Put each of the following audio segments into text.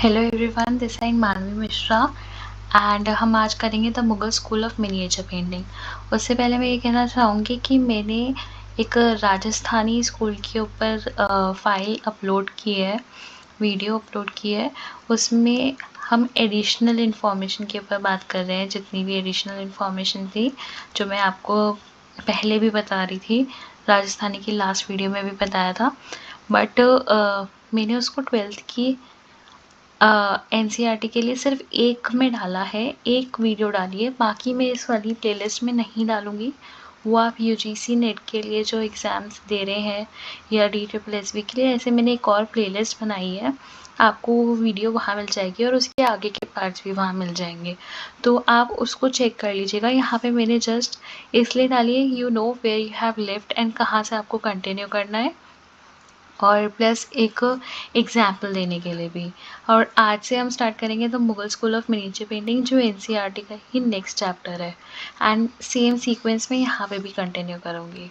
Hello everyone, this है मानवी Mishra and हम आज करेंगे the Mughal school of miniature painting. उससे पहले मैं ये कहना चाहूँगी कि मैंने एक राजस्थानी स्कूल के ऊपर फाइल अपलोड की है, वीडियो अपलोड की है। उसमें हम एडिशनल इन्फॉर्मेशन के ऊपर बात कर रहे हैं, जितनी भी एडिशनल इन्फॉर्मेशन थी जो मैं आपको पहले भी बता रही थी, राजस्थानी की लास्ट वीडियो में भी बताया था। बट मैंने उसको 12th की एनसीईआरटी के लिए सिर्फ एक में डाला है, एक वीडियो डाली है, बाकी मैं इस वाली प्लेलिस्ट में नहीं डालूँगी। वो आप यूजीसी नेट के लिए जो एग्ज़ाम्स दे रहे हैं या DSSB के लिए, ऐसे मैंने एक और प्लेलिस्ट बनाई है, आपको वो वीडियो वहाँ मिल जाएगी और उसके आगे के पार्ट्स भी वहाँ मिल जाएंगे, तो आप उसको चेक कर लीजिएगा। यहाँ पे मैंने जस्ट इसलिए डाली है, you know where you have lived and कहाँ से आपको कंटिन्यू करना है, और प्लस एक एग्जाम्पल देने के लिए भी। और आज से हम स्टार्ट करेंगे the Mughal school of miniature painting, जो एनसीईआरटी का ही नेक्स्ट चैप्टर है, एंड सेम सीक्वेंस में यहाँ पे भी कंटिन्यू करूँगी।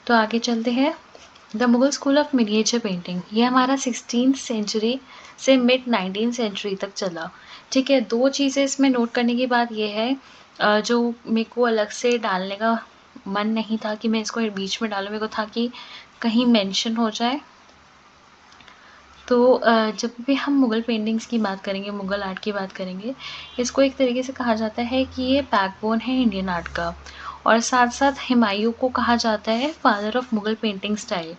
तो आगे चलते हैं। The Mughal school of miniature painting, ये हमारा 16th सेंचुरी से मिड 19th सेंचुरी तक चला। ठीक है, दो चीज़ें इसमें नोट करने की बात ये है, जो मेरे को अलग से डालने का मन नहीं था कि मैं इसको बीच में डालूँ, मेरे को था कि कहीं मेंशन हो जाए। तो जब भी हम मुग़ल पेंटिंग्स की बात करेंगे, मुग़ल आर्ट की बात करेंगे, इसको एक तरीके से कहा जाता है कि ये बैकबोन है इंडियन आर्ट का, और साथ साथ हुमायूं को कहा जाता है father of Mughal painting style.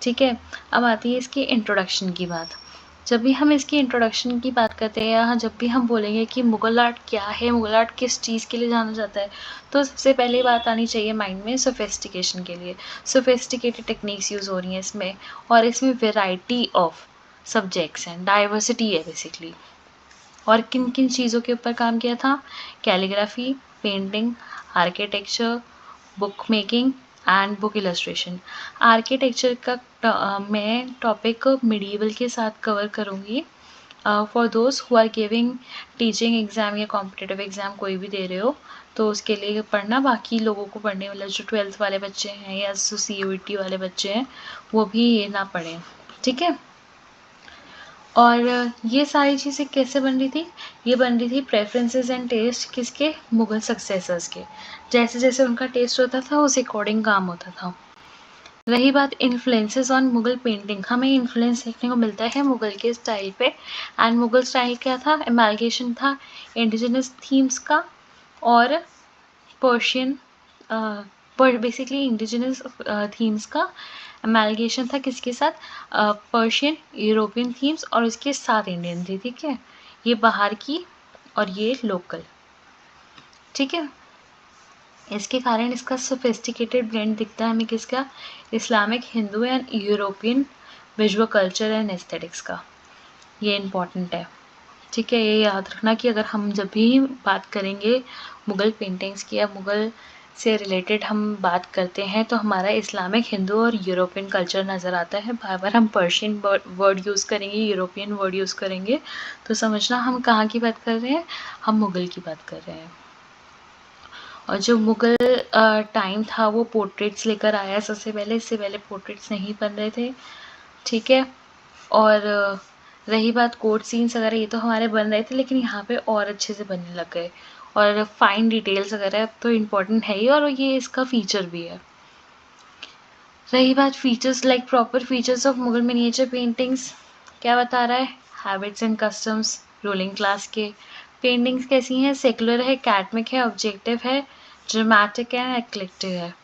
ठीक है, अब आती है इसकी इंट्रोडक्शन की बात। जब भी हम इसकी इंट्रोडक्शन की बात करते हैं, या जब भी हम बोलेंगे कि मुग़ल आर्ट क्या है, मुग़ल आर्ट किस चीज़ के लिए जाना जाता है, तो सबसे पहले बात आनी चाहिए माइंड में सोफिस्टिकेशन के लिए। सोफिस्टिकेटेड टेक्निक्स यूज़ हो रही हैं इसमें, और इसमें वेराइटी ऑफ सब्जेक्ट्स हैं, डाइवर्सिटी है बेसिकली। और किन किन चीज़ों के ऊपर काम किया था? Calligraphy, painting, architecture, book making and book illustration. Architecture का मैं टॉपिक मिडीवल के साथ कवर करूँगी। For those who are giving teaching exam या कॉम्पिटिटिव एग्ज़ाम कोई भी दे रहे हो, तो उसके लिए पढ़ना। बाकी लोगों को पढ़ने वाला जो 12th वाले बच्चे हैं या जो CUET वाले बच्चे हैं, वो भी ये ना पढ़ें। ठीक है, और ये सारी चीज़ें कैसे बन रही थी? ये बन रही थी प्रेफरेंसेस एंड टेस्ट किसके? मुग़ल सक्सेसर्स के। जैसे जैसे उनका टेस्ट होता था, उस अकॉर्डिंग काम होता था। रही बात इन्फ्लुएंसेस ऑन मुग़ल पेंटिंग, हमें इन्फ्लुएंस देखने को मिलता है मुग़ल के स्टाइल पे। एंड मुग़ल स्टाइल क्या था? एमालगेशन था इंडिजिनस थीम्स का और पर्शियन, बेसिकली इंडिजिनस थीम्स का एमालगेशन था किसके साथ? पर्शियन, यूरोपियन थीम्स, और उसके साथ इंडियन थी। ठीक है, ये बाहर की और ये लोकल। ठीक है, इसके कारण इसका सोफिस्टिकेटेड ब्लेंड दिखता है हमें किसका? Islamic, Hindu and European visual culture and aesthetics का। ये इम्पॉर्टेंट है। ठीक है, ये याद रखना कि अगर हम जब भी बात करेंगे मुग़ल पेंटिंग्स की या मुग़ल से रिलेटेड हम बात करते हैं, तो हमारा इस्लामिक, हिंदू और यूरोपियन कल्चर नज़र आता है। बार बार हम पर्शियन वर्ड यूज़ करेंगे, यूरोपियन वर्ड यूज़ करेंगे, तो समझना हम कहाँ की बात कर रहे हैं, हम मुग़ल की बात कर रहे हैं। और जो मुग़ल टाइम था वो पोर्ट्रेट्स लेकर आया सबसे पहले, इससे पहले पोर्ट्रेट्स नहीं बन रहे थे। ठीक है, और रही बात कोर्ट सीन्स वगैरह, ये तो हमारे बन रहे थे, लेकिन यहाँ पे और अच्छे से बनने लग गए, और फाइन डिटेल्स वगैरह तो इम्पॉर्टेंट है ही, और ये इसका फीचर भी है। रही बात features, like proper features of Mughal miniature paintings, क्या बता रहा है? Habits and customs ruling class के। पेंटिंग्स कैसी हैं? सेकुलर है, कैटमिक है, ऑब्जेक्टिव है, ड्रामेटिक है, एक्लेक्टिव है।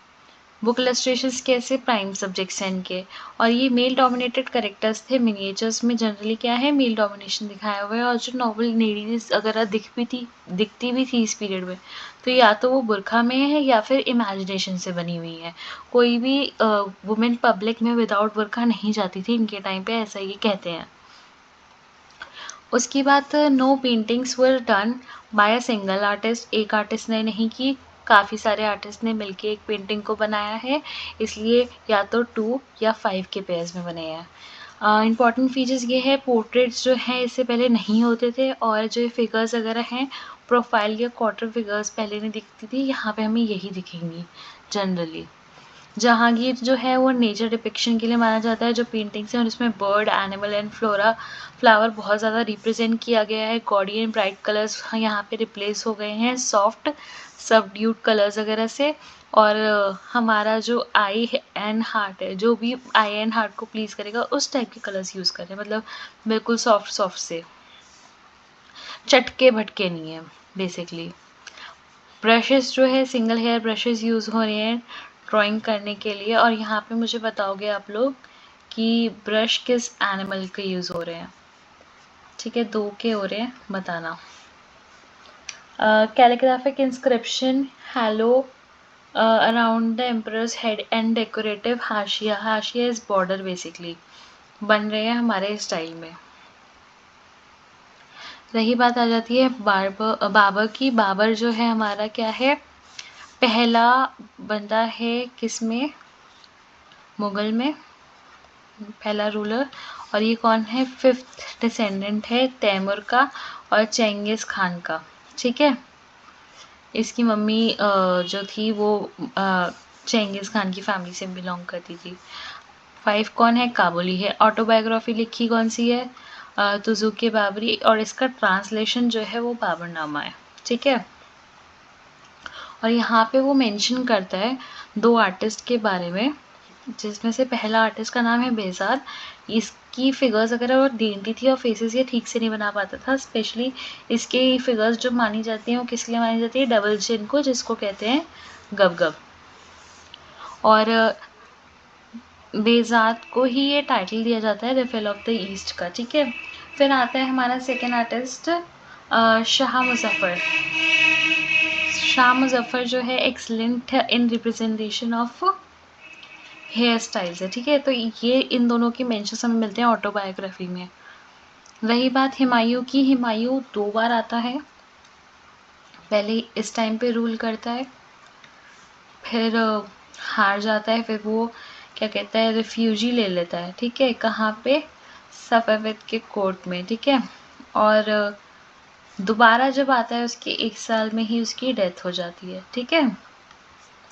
बुक इलस्ट्रेशंस कैसे? प्राइम सब्जेक्ट्स हैं इनके, और ये मेल डोमिनेटेड कैरेक्टर्स थे। मिनिएचर्स में जनरली क्या है? मेल डोमिनेशन दिखाया हुआ है, और जो नॉवल लेडीज अगर दिखती भी थी इस पीरियड में, तो या तो वो बुरखा में है या फिर इमेजिनेशन से बनी हुई है। कोई भी वुमेन पब्लिक में विदाउट बुरखा नहीं जाती थी इनके टाइम पे, ऐसा ये कहते हैं। उसकी बात, no paintings were done by a single artist, एक आर्टिस्ट ने नहीं की, काफ़ी सारे आर्टिस्ट ने मिलके एक पेंटिंग को बनाया है, इसलिए या तो 2 या 5 के पेयर्स में बने हैं। इम्पॉर्टेंट फीचर्स ये है, पोर्ट्रेट्स जो हैं इससे पहले नहीं होते थे, और जो फिगर्स वगैरह हैं, प्रोफाइल या क्वार्टर फिगर्स पहले नहीं दिखती थी, यहाँ पे हमें यही दिखेंगी जनरली। जहांगीर जो है वो नेचर डिपिक्शन के लिए माना जाता है, जो पेंटिंग्स हैं और उसमें bird, animal and flora, flower बहुत ज़्यादा रिप्रेजेंट किया गया है। गॉडी एंड ब्राइट कलर्स यहाँ पे रिप्लेस हो गए हैं सॉफ्ट सबड्यूड कलर्स वगैरह से। और हमारा जो आई एंड हार्ट है, जो भी आई एंड हार्ट को प्लीज़ करेगा उस टाइप के कलर्स यूज़ करें, मतलब बिल्कुल सॉफ्ट सॉफ्ट से, चटके भटके नहीं है बेसिकली। ब्रशेस जो है सिंगल हेयर ब्रशेस यूज़ हो रहे हैं ड्राइंग करने के लिए। और यहाँ पे मुझे बताओगे आप लोग कि ब्रश किस एनिमल के यूज़ हो रहे हैं। ठीक है, 2 के हो रहे हैं, बताना। Calligraphic inscription hello around the emperors head and decorative हाशिया, हाशिया इज बॉर्डर बेसिकली, बन रहे हैं हमारे स्टाइल में। रही बात आ जाती है बाबर की। बाबर जो है हमारा क्या है, पहला बंदा है किसमें, मुगल में पहला रूलर। और ये कौन है, 5th डिसेंडेंट है तैमूर का और चेंगिस खान का। ठीक है, इसकी मम्मी जो थी वो चेंगिस खान की फैमिली से बिलोंग करती थी। 5 कौन है, काबुली है। ऑटोबायोग्राफी लिखी कौन सी है, तुजुके बाबरी, और इसका ट्रांसलेशन जो है वो बाबरनामा है। ठीक है, और यहाँ पे वो मेंशन करता है 2 आर्टिस्ट के बारे में, जिसमें से पहला आर्टिस्ट का नाम है बेजार। इसकी फिगर्स वगैरह वो डेंटी थी और फेसेस ये ठीक से नहीं बना पाता था। स्पेशली इसकी फिगर्स जो मानी जाती हैं वो किस लिए मानी जाती है, डबल चिन को, जिसको कहते हैं गब। और बेजात को ही ये टाइटल दिया जाता है रेफेल ऑफ द ईस्ट का। ठीक है, फिर आता है हमारा सेकेंड आर्टिस्ट शाह मुजफ्फर। शाह मुजफ्फर जो है excellent in representation of hair styles है। ठीक है, तो ये इन दोनों की मेंशंस हमें मिलते हैं ऑटोबायोग्राफी में। रही बात हुमायूं की, हुमायूं 2 बार आता है, पहले इस टाइम पे रूल करता है, फिर हार जाता है, फिर वो क्या कहता है, रिफ्यूजी ले लेता है। ठीक है, कहाँ पे, सफेद के कोर्ट में। ठीक है, और दोबारा जब आता है उसके 1 साल में ही उसकी डेथ हो जाती है। ठीक है,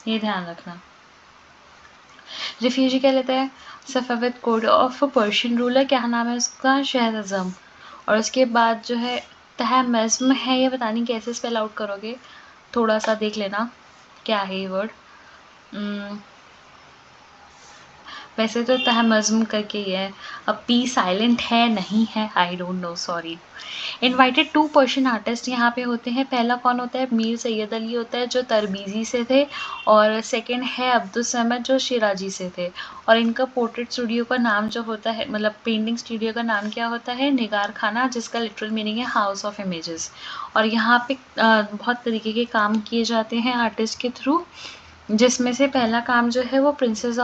ये ध्यान रखना। रिफ्यूजी क्या लेता है, सफेद कोर्ट ऑफ पर्शियन रूलर, क्या नाम है उसका, शहरज़म। और उसके बाद जो है तहमज़्म है, ये पता नहीं कैसे स्पेल आउट करोगे, थोड़ा सा देख लेना क्या है ये वर्ड। वैसे तो तहमज़्म करके ही है, अब पी साइलेंट है नहीं है, I don't know, sorry. Invited 2 Persian artist यहाँ पे होते हैं। पहला कौन होता है, मीर सैयद अली होता है जो तरबीजी से थे, और सेकंड है अब्दुल समद जो शिराजी से थे। और इनका पोर्ट्रेट स्टूडियो का नाम जो होता है, मतलब पेंटिंग स्टूडियो का नाम क्या होता है, निगार खाना, जिसका लिटरल मीनिंग है हाउस ऑफ इमेजेस। और यहाँ पे बहुत तरीके के काम किए जाते हैं आर्टिस्ट के थ्रू, जिसमें से पहला काम जो है वो princes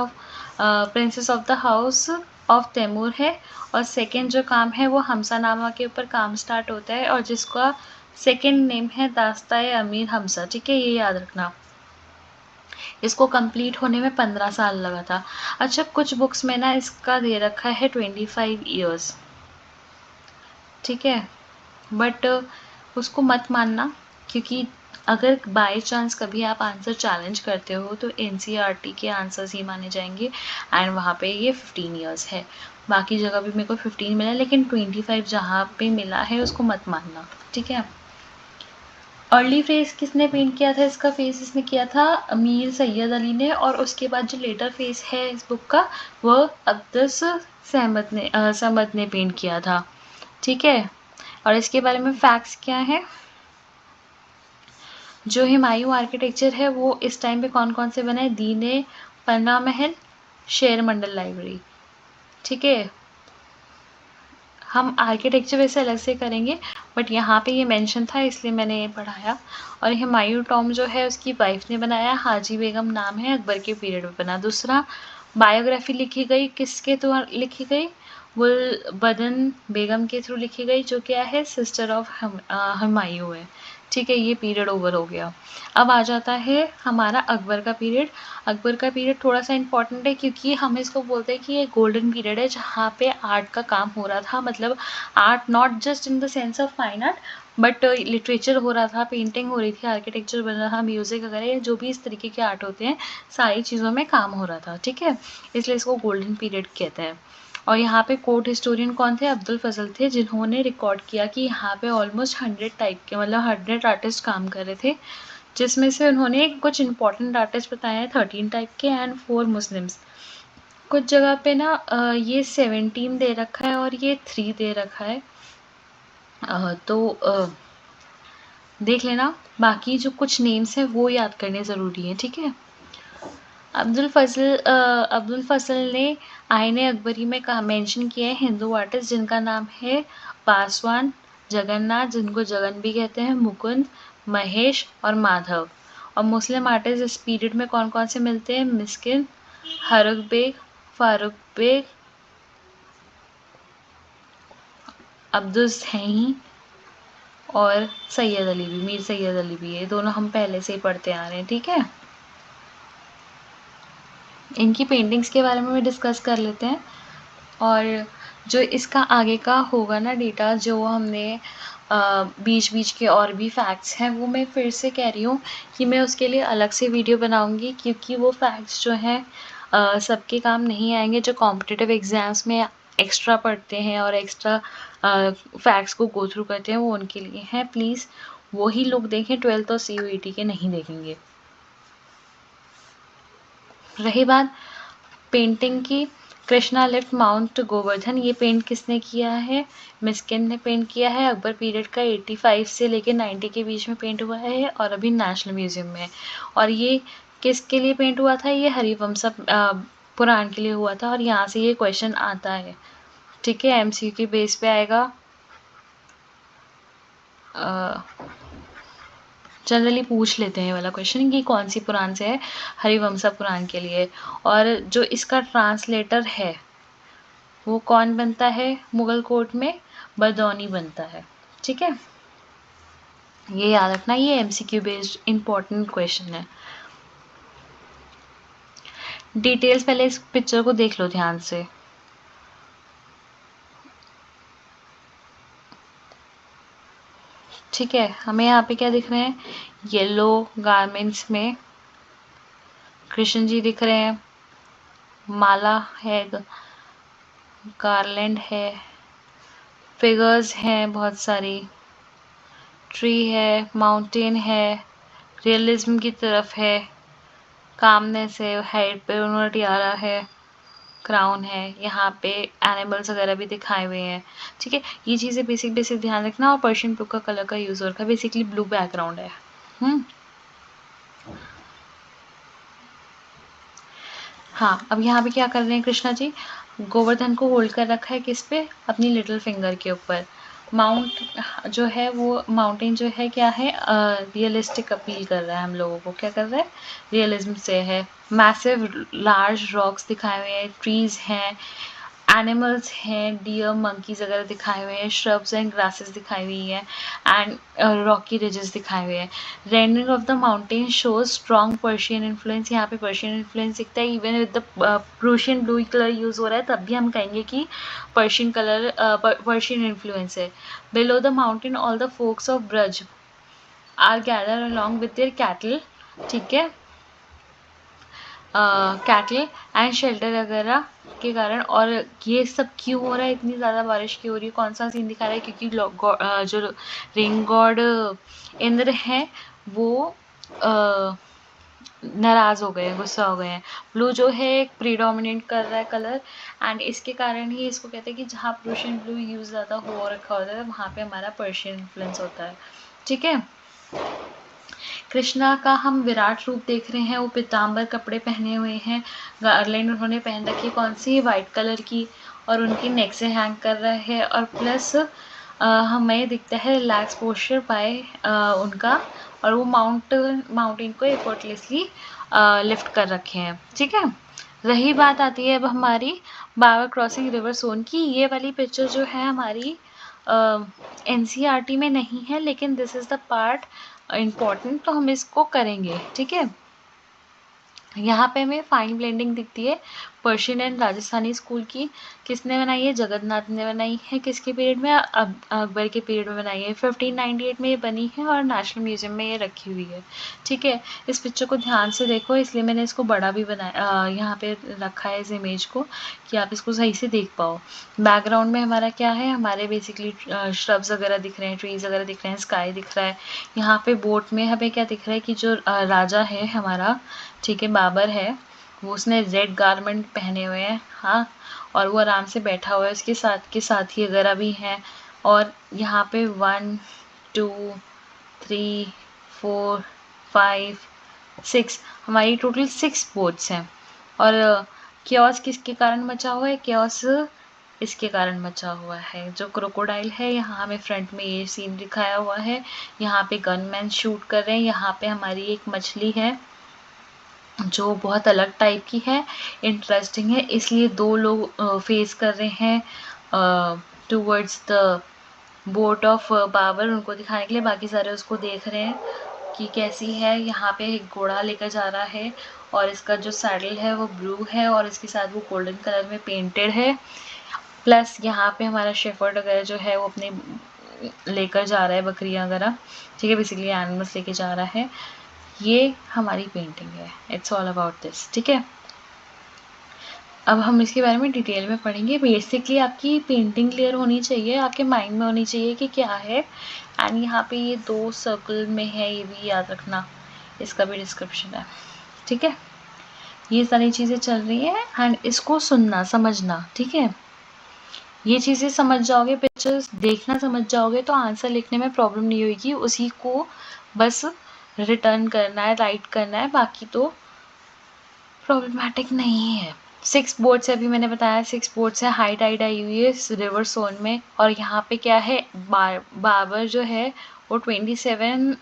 of the house of Timur है, और सेकंड जो काम है वो हमसानामा के ऊपर काम स्टार्ट होता है, और जिसका सेकंड नेम है दास्ताए अमीर हमसा। ठीक है, ये याद रखना। इसको कंप्लीट होने में 15 साल लगा था। अच्छा, कुछ बुक्स में ना इसका दे रखा है 25 ईयर्स। ठीक है, बट उसको मत मानना, क्योंकि अगर बाय चांस कभी आप आंसर चैलेंज करते हो तो एनसीईआरटी के आंसर्स ही माने जाएंगे, एंड वहाँ पे ये 15 ईयर्स है। बाकी जगह भी मेरे को 15 मिला, लेकिन 25 जहाँ पे मिला है उसको मत मानना। ठीक है, अर्ली फेस किसने पेंट किया था, इसका फेस इसने किया था मीर सैयद अली ने, और उसके बाद जो लेटर फेस है इस बुक का वो अब्दुस समद ने पेंट किया था। ठीक है, और इसके बारे में फैक्ट्स क्या है, जो हुमायूं आर्किटेक्चर है वो इस टाइम पे कौन कौन से बना है, दीने, पन्ना महल, शेर मंडल लाइब्रेरी। ठीक है, हम आर्किटेक्चर वैसे अलग से करेंगे, बट यहाँ पे ये मेंशन था इसलिए मैंने ये पढ़ाया। और हुमायूं टॉम जो है उसकी वाइफ ने बनाया, हाजी बेगम नाम है, अकबर के पीरियड में बना। दूसरा, बायोग्राफी लिखी गई किसके थ्रू लिखी गई, गुल बदन बेगम के थ्रू लिखी गई, जो क्या है सिस्टर ऑफ हुमायूं है। ठीक है, ये पीरियड ओवर हो गया। अब आ जाता है हमारा अकबर का पीरियड। अकबर का पीरियड थोड़ा सा इम्पॉर्टेंट है, क्योंकि हम इसको बोलते हैं कि ये गोल्डन पीरियड है जहाँ पे आर्ट का काम हो रहा था, मतलब art not just in the sense of fine art, but literature हो रहा था, पेंटिंग हो रही थी, आर्किटेक्चर बन रहा था, म्यूज़िक वगैरह जो भी इस तरीके के आर्ट होते हैं सारी चीज़ों में काम हो रहा था, ठीक है, इसलिए इसको गोल्डन पीरियड कहते हैं। और यहाँ पे कोर्ट हिस्टोरियन कौन थे? अब्दुल फजल थे, जिन्होंने रिकॉर्ड किया कि यहाँ पे ऑलमोस्ट 100 टाइप के, मतलब 100 आर्टिस्ट काम कर रहे थे, जिसमें से उन्होंने कुछ इंपॉर्टेंट आर्टिस्ट बताए हैं 13 टाइप के एंड 4 मुस्लिम्स। कुछ जगह पे ना ये 17 दे रखा है और ये 3 दे रखा है, तो देख लेना, बाकी जो कुछ नेम्स हैं वो याद करने ज़रूरी है, ठीक है। अब्दुल फजल ने आईन अकबरी में कहा मेंशन किया है हिंदू आर्टिस्ट जिनका नाम है पासवान, जगन्नाथ जिनको जगन भी कहते हैं, मुकुंद, महेश और माधव। और मुस्लिम आर्टिस्ट इस पीरियड में कौन कौन से मिलते हैं? मिस्किन, हरुख बेग, फारूक बेग, अब्दुल सही और सैयद अली भी, मीर सैयद अली भी, ये दोनों हम पहले से ही पढ़ते आ रहे हैं, ठीक है। इनकी पेंटिंग्स के बारे में भी डिस्कस कर लेते हैं। और जो इसका आगे का होगा ना डेटा, जो हमने बीच बीच के और भी फैक्ट्स हैं, वो मैं फिर से कह रही हूँ कि मैं उसके लिए अलग से वीडियो बनाऊँगी, क्योंकि वो फैक्ट्स जो हैं सबके काम नहीं आएंगे। जो कॉम्पिटिटिव एग्ज़ाम्स में एक्स्ट्रा पढ़ते हैं और एक्स्ट्रा फैक्ट्स को गो थ्रू करते हैं, वो उनके लिए हैं। प्लीज़ वही लोग देखें, 12th और CUET के नहीं देखेंगे। रही बात पेंटिंग की, कृष्णा लिफ्ट माउंट गोवर्धन, ये पेंट किसने किया है? मिस्किन ने पेंट किया है। अकबर पीरियड का 85 से लेकर 90 के बीच में पेंट हुआ है और अभी नेशनल म्यूजियम में। और ये किसके लिए पेंट हुआ था? ये हरिवंश पुराण के लिए हुआ था, और यहाँ से ये क्वेश्चन आता है, ठीक है, MCQ के बेस पे आएगा। जनरली पूछ लेते हैं वाला क्वेश्चन कि कौन सी पुराण से है, हरिवंशा पुराण के लिए। और जो इसका ट्रांसलेटर है वो कौन बनता है मुगल कोर्ट में? बरदौनी बनता है, ठीक है, ये याद रखना, ये MCQ बेस्ड इंपॉर्टेंट क्वेश्चन है। डिटेल्स पहले इस पिक्चर को देख लो ध्यान से। ठीक है, हमें यहाँ पे क्या दिख रहे हैं? येलो गारमेंट्स में कृष्ण जी दिख रहे हैं, माला है, गार्लैंड है, फिगर्स हैं बहुत सारी, ट्री है, माउंटेन है, रियलिज्म की तरफ है, कामनेस है, हेड पे उन्होंने टियारा है, क्राउन है, यहाँ पे एनिमल्स वगैरह भी दिखाए हुए हैं, ठीक है। ये चीज़ें बेसिक ध्यान रखना। और पर्शियन ब्लू का कलर का यूज़ हो रखा है, बेसिकली ब्लू बैकग्राउंड है। हाँ, अब यहाँ पे क्या कर रहे हैं कृष्णा जी? गोवर्धन को होल्ड कर रखा है किस पे? अपनी लिटिल फिंगर के ऊपर। माउंट जो है वो माउंटेन जो है क्या है? रियलिस्टिक अपील कर रहा है हम लोगों को, क्या कर रहा है? रियलिज्म से है। मैसिव लार्ज रॉक्स दिखाए हुए हैं, ट्रीज हैं, एनिमल्स हैं, डियर, मंकीज वगैरह दिखाए हुए हैं, श्रब्स एंड ग्रासेस दिखाई हुई हैं, एंड रॉकी रिजेस दिखाए हुए हैं। Rendering of the mountain shows strong Persian influence, यहाँ पे पर्शियन इन्फ्लुएंस दिखता है। Even with the Prussian blue colour use हो रहा है, तब भी हम कहेंगे कि पर्शियन इन्फ्लुएंस है। Below the mountain all the folks of Braj are gather along with their cattle, ठीक है, कैटल एंड शेल्टर वगैरह के कारण। और ये सब क्यों हो रहा है? इतनी ज़्यादा बारिश क्यों हो रही है? कौन सा सीन दिखा रहा है? क्योंकि जो रेन गॉड इंद्र हैं वो नाराज़ हो गए हैं, गुस्सा हो गए हैं। ब्लू जो है एक प्रीडोमिनेट कर रहा है कलर, एंड इसके कारण ही इसको कहते हैं कि जहाँ पर्शियन ब्लू यूज़ ज़्यादा हो रखा होता है वहाँ पे हमारा पर्शियन इन्फ्लुएंस होता है, ठीक है। कृष्णा का हम विराट रूप देख रहे हैं, वो पीताम्बर कपड़े पहने हुए हैं, गार्लैंड उन्होंने पहन रखी है कौन सी? वाइट कलर की, और उनकी नेक से हैंग कर रहा है। और प्लस हमें दिखता है रिलैक्स पोस्चर बाय उनका, और वो माउंटेन को एफर्टलेसली लिफ्ट कर रखे हैं, ठीक है। रही बात आती है अब हमारी बाबर क्रॉसिंग रिवर सोन की। ये वाली पिक्चर जो है हमारी NCERT में नहीं है, लेकिन this is the part important, तो हम इसको करेंगे, ठीक है। यहाँ पे हमें फाइन ब्लेंडिंग दिखती है, पर्शियन एंड राजस्थानी स्कूल की किसने बनाई है? जगन्नाथ ने बनाई है। किसके पीरियड में? अकबर के पीरियड में बनाई है। 1598 में ये बनी है और नेशनल म्यूजियम में ये रखी हुई है। ठीक है, इस पिक्चर को ध्यान से देखो, इसलिए मैंने इसको बड़ा भी बनाया, यहाँ पे रखा है इस इमेज को, कि आप इसको सही से देख पाओ। बैकग्राउंड में हमारा क्या है? हमारे बेसिकली श्रब्स वगैरह दिख रहे हैं, ट्रीज वगैरह दिख रहे हैं, स्काई दिख रहा है। यहाँ पे बोट में हमें क्या दिख रहा है कि जो राजा है हमारा, ठीक है, बाबर है, वो उसने रेड गारमेंट पहने हुए हैं, हाँ, और वो आराम से बैठा हुआ है, उसके साथ के साथी वगैरह भी हैं। और यहाँ पे 1 2 3 4 5 6 हमारी टोटल 6 बोट्स हैं। और क्योस किसके कारण मचा हुआ है? क्योस इसके कारण मचा हुआ है, जो क्रोकोडाइल है, यहाँ हमें फ्रंट में ये सीन दिखाया हुआ है। यहाँ पे गनमैन शूट कर रहे हैं, यहाँ पे हमारी एक मछली है जो बहुत अलग टाइप की है, इंटरेस्टिंग है, इसलिए 2 लोग फेस कर रहे हैं towards the boat of Babur, उनको दिखाने के लिए। बाकी सारे उसको देख रहे हैं कि कैसी है। यहाँ पे एक घोड़ा लेकर जा रहा है और इसका जो सैडल है वो ब्लू है और इसके साथ वो गोल्डन कलर में पेंटेड है। प्लस यहाँ पे हमारा शेफर्ड वगैरह जो है वो अपने लेकर जा रहा है बकरियाँ वगैरह, ठीक है, बेसिकली एनिमल्स लेके जा रहा है। ये हमारी पेंटिंग है, इट्स ऑल अबाउट दिस, ठीक है। अब हम इसके बारे में डिटेल में पढ़ेंगे। बेसिकली आपकी पेंटिंग क्लियर होनी चाहिए, आपके माइंड में होनी चाहिए कि क्या है। एंड यहाँ पे ये 2 सर्कल में है, ये भी याद रखना, इसका भी डिस्क्रिप्शन है, ठीक है। ये सारी चीज़ें चल रही हैं एंड इसको सुनना समझना, ठीक है। ये चीज़ें समझ जाओगे, पिक्चर्स देखना समझ जाओगे तो आंसर लिखने में प्रॉब्लम नहीं होगी, उसी को बस रिटर्न करना है, राइट करना है, बाकी तो प्रॉब्लमैटिक नहीं है। 6 बोट्स है, अभी मैंने बताया 6 बोट्स है, हाई टाइड आई हुई है इस रिवर सोन में। और यहाँ पे क्या है, बाबर जो है वो 27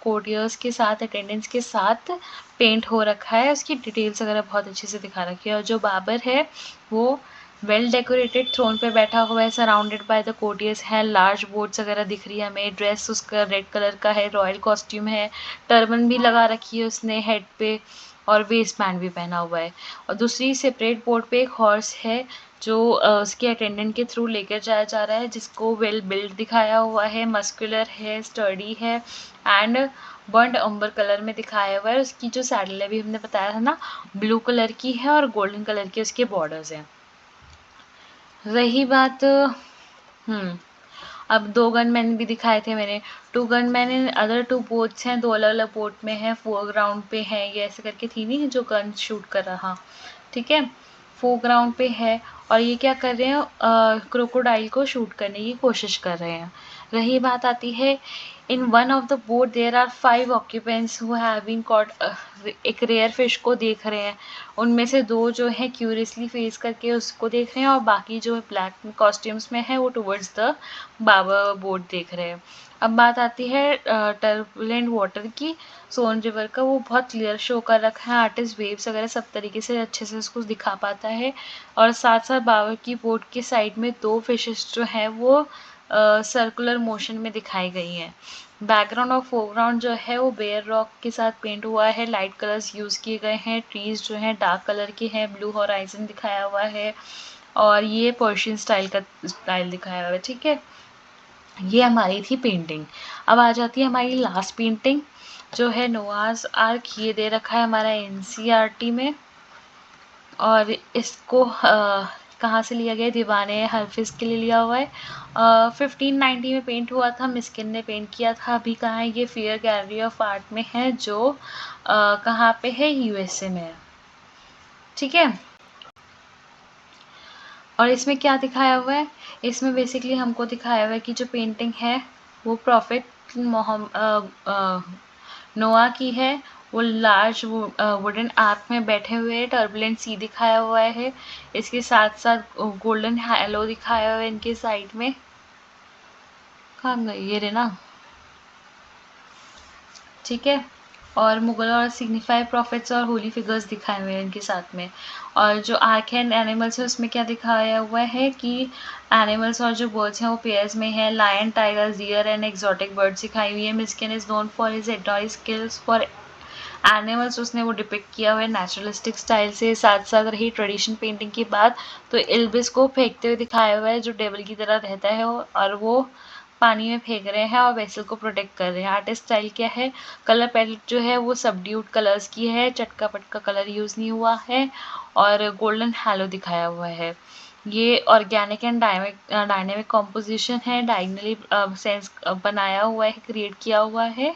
कोर्टियर्स के साथ, अटेंडेंट्स के साथ पेंट हो रखा है, उसकी डिटेल्स वगैरह बहुत अच्छे से दिखा रखी है। और जो बाबर है वो वेल डेकोरेटेड थ्रोन पे बैठा हुआ है, सराउंडेड बाय द कोर्टियर्स है, लार्ज बोट्स वगैरह दिख रही है हमें, ड्रेस उसका रेड कलर का है, रॉयल कॉस्ट्यूम है, टर्बन भी लगा रखी है उसने हेड पे और वेस्ट बैंड भी पहना हुआ है। और दूसरी सेपरेट बोर्ड पे एक हॉर्स है जो उसके अटेंडेंट के थ्रू लेकर जाया जा रहा है, जिसको वेल बिल्ड दिखाया हुआ है, मस्कुलर है, स्टर्डी है एंड बर्न्ड अम्बर कलर में दिखाया हुआ है। उसकी जो सैडल है, अभी हमने बताया था ना, ब्लू कलर की है और गोल्डन कलर के उसके बॉर्डर्स हैं। रही बात अब 2 गनमैन भी दिखाए थे मैंने, 2 गनमैन इन अदर 2 बोट्स हैं, 2 अलग अलग बोट में हैं, फोरग्राउंड पे है, ये ऐसे करके थी नहीं जो गन शूट कर रहा, ठीक है, फोरग्राउंड पे है। और ये क्या कर रहे हैं, क्रोकोडाइल को शूट करने की कोशिश कर रहे हैं। रही बात आती है, in one of the boat there are 5 occupants who have been caught, एक रेयर फिश को देख रहे हैं, उनमें से 2 जो है क्यूरियसली फेस करके उसको देख रहे हैं और बाकी जो ब्लैक कॉस्ट्यूम्स में है वो टुवर्ड्स द बाबर बोट देख रहे हैं। अब बात आती है टर्बुलेंट वाटर की, सोन रिवर का, वो बहुत क्लियर शो कर रखा है, आर्टिस्ट वेव्स वगैरह सब तरीके से अच्छे से उसको दिखा पाता है। और साथ साथ बाबर की बोट के साइड में 2 फिशेस जो हैं वो सर्कुलर मोशन में दिखाई गई हैं। बैकग्राउंड और फोरग्राउंड जो है वो बेयर रॉक के साथ पेंट हुआ है, लाइट कलर्स यूज़ किए गए हैं, ट्रीज जो हैं डार्क कलर के हैं, ब्लू हॉराइजन दिखाया हुआ है और ये पर्शियन स्टाइल दिखाया हुआ है, ठीक है। ये हमारी थी पेंटिंग। अब आ जाती है हमारी लास्ट पेंटिंग जो है नोआज़ आर्क, ये दे रखा है हमारा एनसीईआरटी में और इसको कहाँ से लिया गया? दीवाने हर्फिज के लिए लिया हुआ है। 1590 में पेंट हुआ था, मिस्किन ने पेंट किया था। अभी कहाँ है ये? फियर गैलरी ऑफ आर्ट में है, जो कहाँ पे है? यूएसए में है, ठीक है। और इसमें क्या दिखाया हुआ है? इसमें बेसिकली हमको दिखाया हुआ है कि जो पेंटिंग है वो प्रॉफिट नोआ की है, वो लार्ज वुडन आर्क में बैठे हुए, टर्बुलेंट सी दिखाया हुआ है, इसके साथ साथ गोल्डन हैलो दिखाया हुआ है इनके साइड में। कहाँ गई? ये रे ना, ठीक है। और मुगल और सिग्निफाई प्रॉफिट्स और होली फिगर्स दिखाए हुए हैं इनके साथ में। और जो आर्क एंड एनिमल्स है उसमें क्या दिखाया हुआ है कि एनिमल्स और जो बर्ड्स हैं वो पेयर्स में हैं, lion, tiger, deer and exotic birds दिखाई हुई है। Miskin is known for his एडॉय स्किल्स फॉर एनिमल्स उसने वो डिपिक्ट किया हुआ है नेचुरलिस्टिक स्टाइल से। साथ साथ रही ट्रेडिशन पेंटिंग की बात, तो इल्बिस को फेंकते हुए दिखाया हुआ है जो डेविल की तरह रहता है, और वो पानी में फेंक रहे हैं और वेसल को प्रोटेक्ट कर रहे हैं। आर्टिस्ट स्टाइल क्या है, कलर पैलेट जो है वो सबड्यूड कलर्स की है, चटका पटका कलर यूज़ नहीं हुआ है और गोल्डन हैलो दिखाया हुआ है। ये ऑर्गेनिक एंड डायनेमिक कॉम्पोजिशन है, डायगनली सेंस बनाया हुआ है, क्रिएट किया हुआ है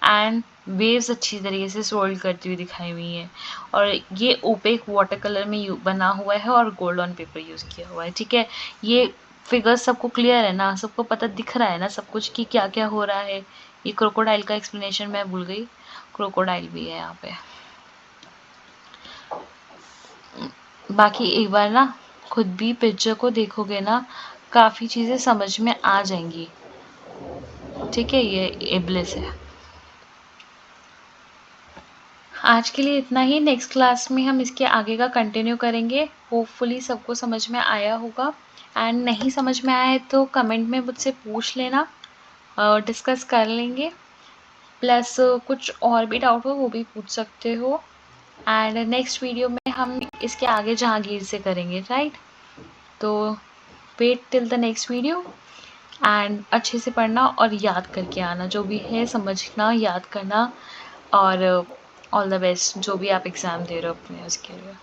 एंड वेव्स अच्छी तरीके से सोल्ड करती हुई दिखाई हुई हैं। और ये ओपेक वाटर कलर में बना हुआ है और गोल्ड ऑन पेपर यूज़ किया हुआ है। ठीक है, ये फिगर्स सबको क्लियर है ना, सबको पता दिख रहा है ना सब कुछ कि क्या क्या हो रहा है। ये क्रोकोडाइल का एक्सप्लेनेशन मैं भूल गई, क्रोकोडाइल भी है यहाँ पे। बाकी एक बार ना खुद भी पिक्चर को देखोगे ना, काफ़ी चीज़ें समझ में आ जाएंगी। ठीक है, ये इब्लिस है। आज के लिए इतना ही। नेक्स्ट क्लास में हम इसके आगे का कंटिन्यू करेंगे। होपफुली सबको समझ में आया होगा, एंड नहीं समझ में आया है तो कमेंट में मुझसे पूछ लेना, डिस्कस कर लेंगे। प्लस कुछ और भी डाउट हो वो भी पूछ सकते हो। एंड नेक्स्ट वीडियो में हम इसके आगे जहांगीर से करेंगे, राइट? तो wait till the next video and अच्छे से पढ़ना और याद करके आना, जो भी है समझना, याद करना। और ऑल द बेस्ट जो भी आप एग्ज़ाम दे रहे हो अपने उसके लिए।